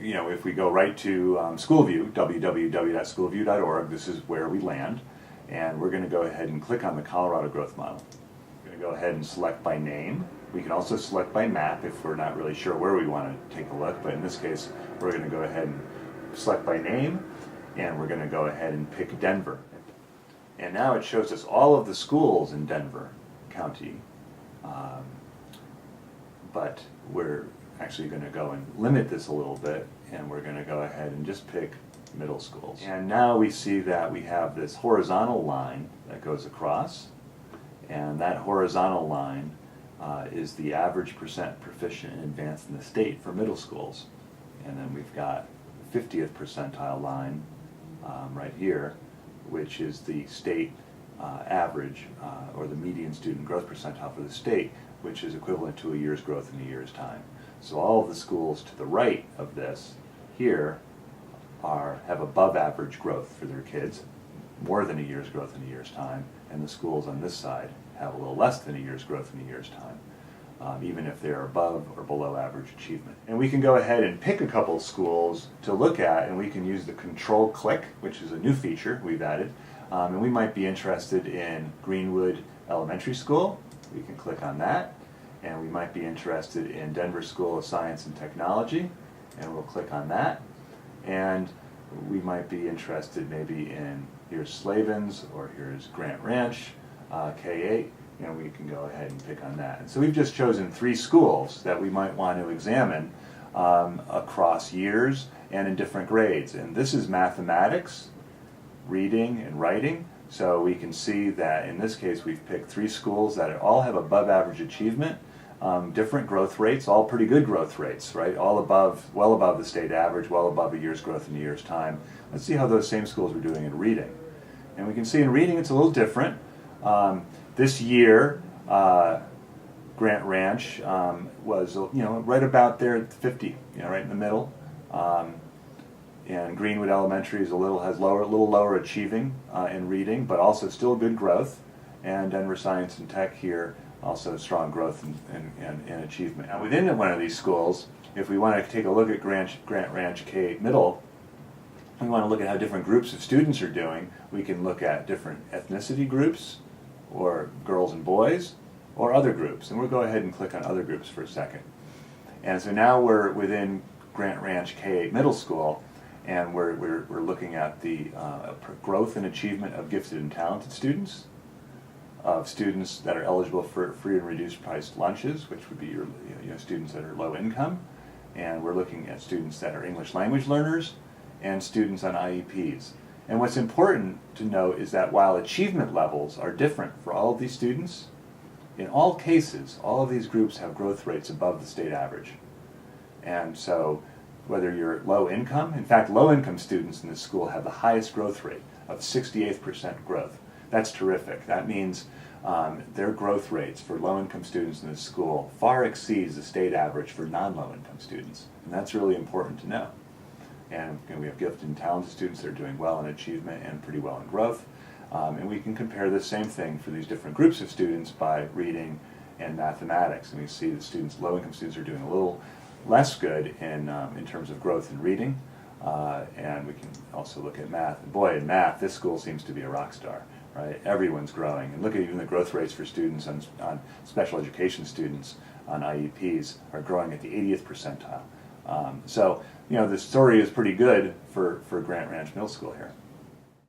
if we go right to SchoolView, www.schoolview.org, this is where we land, and we're going to go ahead and click on the Colorado Growth Model. We're going to go ahead and select by name. We can also select by map if we're not really sure where we want to take a look, but in this case, we're going to go ahead and select by name, and we're going to go ahead and pick Denver. And now it shows us all of the schools in Denver County, but we're actually going to go and limit this a little bit, and we're going to go ahead and just pick middle schools. And now we see that we have this horizontal line that goes across, and that horizontal line is the average percent proficient and advanced in the state for middle schools. And then we've got the 50th percentile line right here, which is the state average, or the median student growth percentile for the state, which is equivalent to a year's growth in a year's time. So all of the schools to the right of this here have above average growth for their kids, more than a year's growth in a year's time, and the schools on this side have a little less than a year's growth in a year's time, even if they're above or below average achievement. And we can go ahead and pick a couple of schools to look at, and we can use the control click, which is a new feature we've added, and we might be interested in Greenwood Elementary School. We can click on that. And we might be interested in Denver School of Science and Technology, and we'll click on that. And we might be interested maybe in, here's Slavens, or here's Grant Ranch, K-8, and we can go ahead and pick on that. And so we've just chosen 3 schools that we might want to examine across years and in different grades. And this is mathematics, reading, and writing. So we can see that in this case we've picked 3 schools that all have above average achievement, different growth rates, all pretty good growth rates, right? All above, well above the state average, well above a year's growth in a year's time. Let's see how those same schools are doing in reading. And we can see in reading it's a little different. This year, Grant Ranch was right about there at 50, right in the middle. And Greenwood Elementary is has a little lower achieving in reading, but also still good growth. And Denver Science and Tech here, also strong growth in achievement. Now within one of these schools, if we want to take a look at Grant Ranch K-8 Middle, we want to look at how different groups of students are doing. We can look at different ethnicity groups, or girls and boys, or other groups. And we'll go ahead and click on other groups for a second. And so now we're within Grant Ranch K-8 Middle School, and we're looking at the growth and achievement of gifted and talented students, of students that are eligible for free and reduced priced lunches, which would be your students that are low income, and we're looking at students that are English language learners and students on IEPs. And what's important to note is that while achievement levels are different for all of these students, in all cases, all of these groups have growth rates above the state average. And so whether you're low income, in fact, low income students in this school have the highest growth rate of 68% growth. That's terrific. That means their growth rates for low income students in this school far exceeds the state average for non-low income students. And that's really important to know. And we have gifted and talented students that are doing well in achievement and pretty well in growth. And we can compare the same thing for these different groups of students by reading and mathematics. And we see that low income students are doing a little less good in terms of growth in reading. And we can also look at math. And boy, in math, this school seems to be a rock star, right? Everyone's growing. And look at even the growth rates for students on special education students on IEPs are growing at the 80th percentile. So, the story is pretty good for Grant Ranch Middle School here.